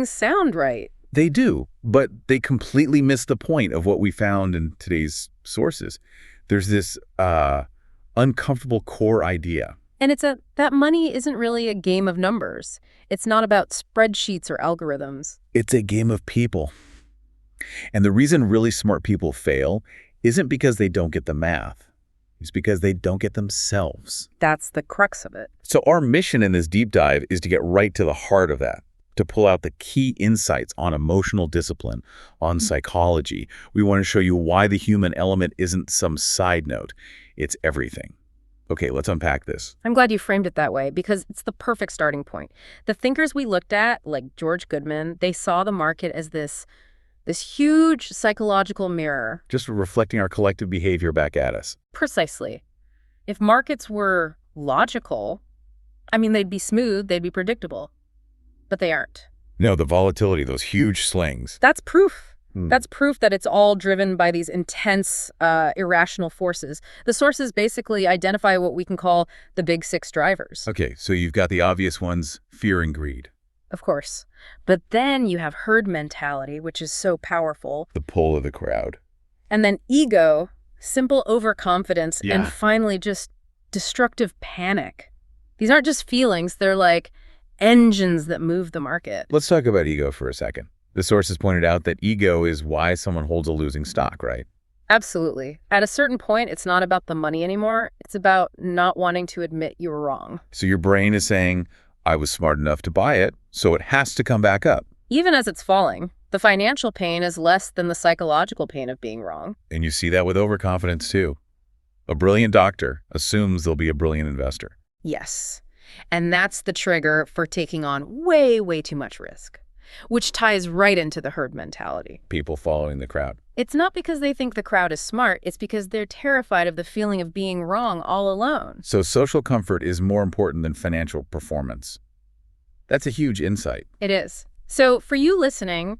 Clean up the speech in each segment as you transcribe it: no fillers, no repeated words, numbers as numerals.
Sound right. They do, but they completely miss the point of what we found in today's sources. There's this uncomfortable core idea. And that money isn't really a game of numbers. It's not about spreadsheets or algorithms. It's a game of people. And the reason really smart people fail isn't because they don't get the math. It's because they don't get themselves. That's the crux of it. So our mission in this deep dive is to get right to the heart of that, to pull out the key insights on emotional discipline, on psychology. We want to show you why the human element isn't some side note. It's everything. Okay, let's unpack this. I'm glad you framed it that way because it's the perfect starting point. The thinkers we looked at, like George Goodman, they saw the market as this huge psychological mirror. Just reflecting our collective behavior back at us. Precisely. If markets were logical, they'd be smooth, they'd be predictable. But they aren't. No, the volatility, those huge swings. That's proof. That's proof that it's all driven by these intense, irrational forces. The sources basically identify what we can call the big six drivers. Okay, so you've got the obvious ones, fear and greed. Of course. But then you have herd mentality, which is so powerful. The pull of the crowd. And then ego, simple overconfidence, Yeah. and finally just destructive panic. These aren't just feelings, they're like engines that move the market. Let's talk about ego for a second. The sources pointed out that ego is why someone holds a losing stock, right? Absolutely. At a certain point, it's not about the money anymore. It's about not wanting to admit you were wrong. So your brain is saying, I was smart enough to buy it, so it has to come back up. Even as it's falling, the financial pain is less than the psychological pain of being wrong. And you see that with overconfidence too. A brilliant doctor assumes they'll be a brilliant investor. Yes. And that's the trigger for taking on way, way too much risk, which ties right into the herd mentality. People following the crowd. It's not because they think the crowd is smart. It's because they're terrified of the feeling of being wrong all alone. So social comfort is more important than financial performance. That's a huge insight. It is. So for you listening,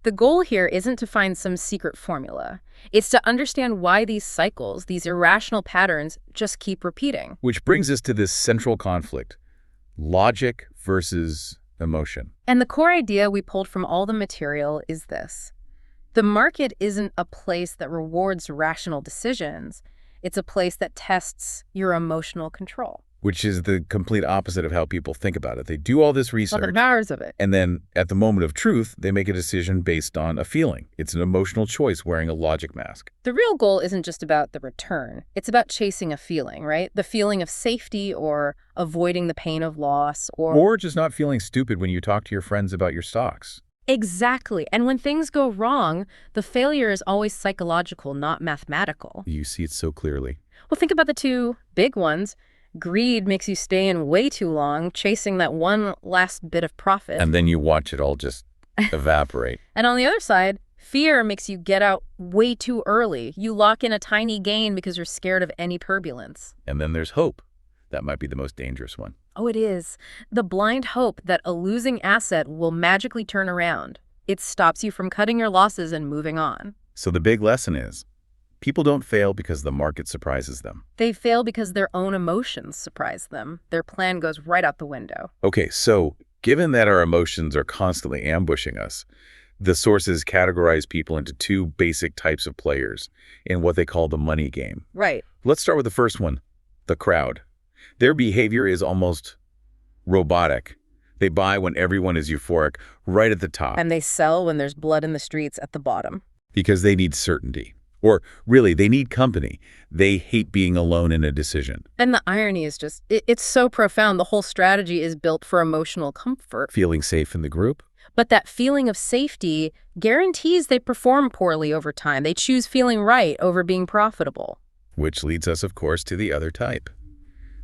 the goal here isn't to find some secret formula. It's to understand why these cycles, these irrational patterns, just keep repeating. Which brings us to this central conflict. Logic versus emotion. And the core idea we pulled from all the material is this. The market isn't a place that rewards rational decisions. It's a place that tests your emotional control. Which is the complete opposite of how people think about it. They do all this research. Well, the powers of it. And then at the moment of truth, they make a decision based on a feeling. It's an emotional choice wearing a logic mask. The real goal isn't just about the return. It's about chasing a feeling, right? The feeling of safety or avoiding the pain of loss Or just not feeling stupid when you talk to your friends about your stocks. Exactly. And when things go wrong, the failure is always psychological, not mathematical. You see it so clearly. Well, think about the two big ones. Greed makes you stay in way too long, chasing that one last bit of profit. And then you watch it all just evaporate. And on the other side, fear makes you get out way too early. You lock in a tiny gain because you're scared of any turbulence. And then there's hope. That might be the most dangerous one. Oh, it is. The blind hope that a losing asset will magically turn around. It stops you from cutting your losses and moving on. So the big lesson is, people don't fail because the market surprises them. They fail because their own emotions surprise them. Their plan goes right out the window. Okay, so given that our emotions are constantly ambushing us, the sources categorize people into two basic types of players in what they call the money game. Right. Let's start with the first one, the crowd. Their behavior is almost robotic. They buy when everyone is euphoric, right at the top. And they sell when there's blood in the streets at the bottom. Because they need certainty. Or really, they need company. They hate being alone in a decision. And the irony is just, it's so profound. The whole strategy is built for emotional comfort. Feeling safe in the group? But that feeling of safety guarantees they perform poorly over time. They choose feeling right over being profitable. Which leads us, of course, to the other type.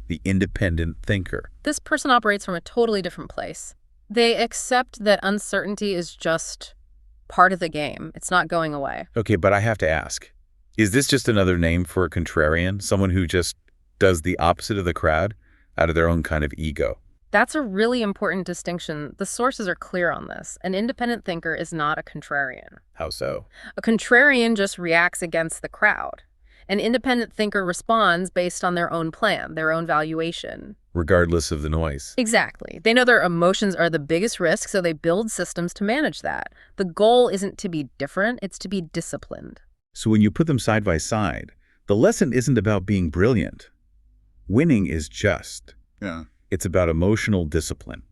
The independent thinker. This person operates from a totally different place. They accept that uncertainty is just part of the game. It's not going away. Okay, but I have to ask, is this just another name for a contrarian? Someone who just does the opposite of the crowd out of their own kind of ego? That's a really important distinction. The sources are clear on this. An independent thinker is not a contrarian. How so? A contrarian just reacts against the crowd. An independent thinker responds based on their own plan, their own valuation. regardless of the noise. Exactly. They know their emotions are the biggest risk, so they build systems to manage that. The goal isn't to be different, it's to be disciplined. So when you put them side by side, the lesson isn't about being brilliant. Winning is just. Yeah. It's about emotional discipline.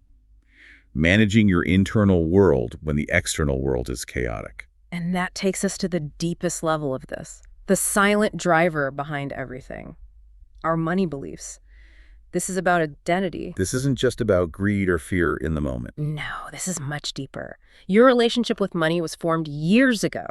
Managing your internal world when the external world is chaotic. And that takes us to the deepest level of this, the silent driver behind everything, our money beliefs. This is about identity. This isn't just about greed or fear in the moment. No, this is much deeper. Your relationship with money was formed years ago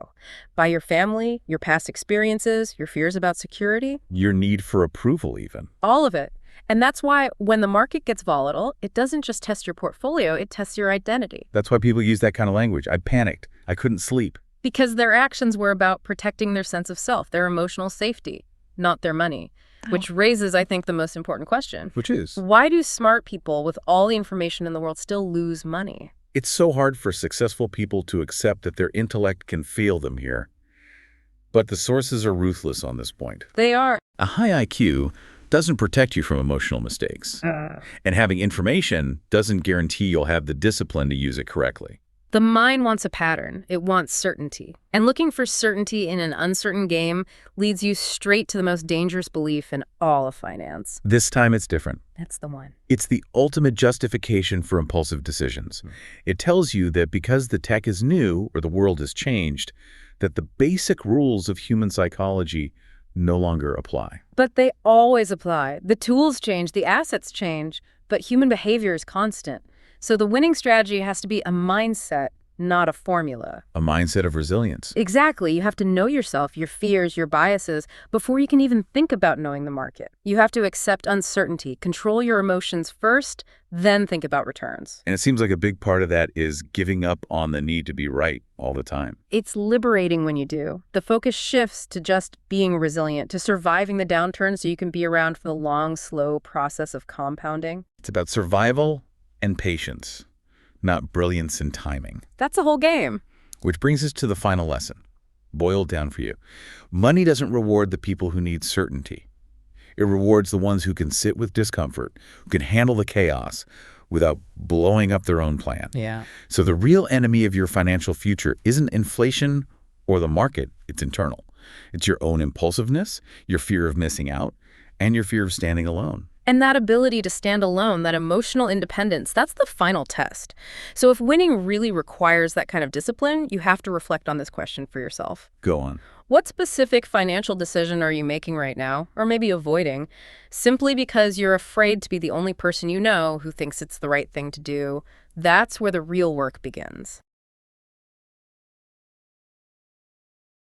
by your family, your past experiences, your fears about security. Your need for approval even. All of it. And that's why when the market gets volatile, it doesn't just test your portfolio, it tests your identity. That's why people use that kind of language. I panicked. I couldn't sleep. Because their actions were about protecting their sense of self, their emotional safety, not their money. Which raises, I think, the most important question. Which is? Why do smart people with all the information in the world still lose money? It's so hard for successful people to accept that their intellect can fail them here. But the sources are ruthless on this point. They are. A high IQ doesn't protect you from emotional mistakes. And having information doesn't guarantee you'll have the discipline to use it correctly. The mind wants a pattern. It wants certainty. And looking for certainty in an uncertain game leads you straight to the most dangerous belief in all of finance. This time it's different. That's the one. It's the ultimate justification for impulsive decisions. It tells you that because the tech is new or the world has changed, that the basic rules of human psychology no longer apply. But they always apply. The tools change, the assets change, but human behavior is constant. So the winning strategy has to be a mindset, not a formula. A mindset of resilience. Exactly. You have to know yourself, your fears, your biases, before you can even think about knowing the market. You have to accept uncertainty, control your emotions first, then think about returns. And it seems like a big part of that is giving up on the need to be right all the time. It's liberating when you do. The focus shifts to just being resilient, to surviving the downturn so you can be around for the long, slow process of compounding. It's about survival and patience, not brilliance and timing. That's a whole game. Which brings us to the final lesson, boiled down for you. Money doesn't reward the people who need certainty. It rewards the ones who can sit with discomfort, who can handle the chaos without blowing up their own plan. Yeah. So the real enemy of your financial future isn't inflation or the market, it's internal. It's your own impulsiveness, your fear of missing out, and your fear of standing alone. And that ability to stand alone, that emotional independence, that's the final test. So if winning really requires that kind of discipline, you have to reflect on this question for yourself. Go on. What specific financial decision are you making right now, or maybe avoiding, simply because you're afraid to be the only person you know who thinks it's the right thing to do? That's where the real work begins.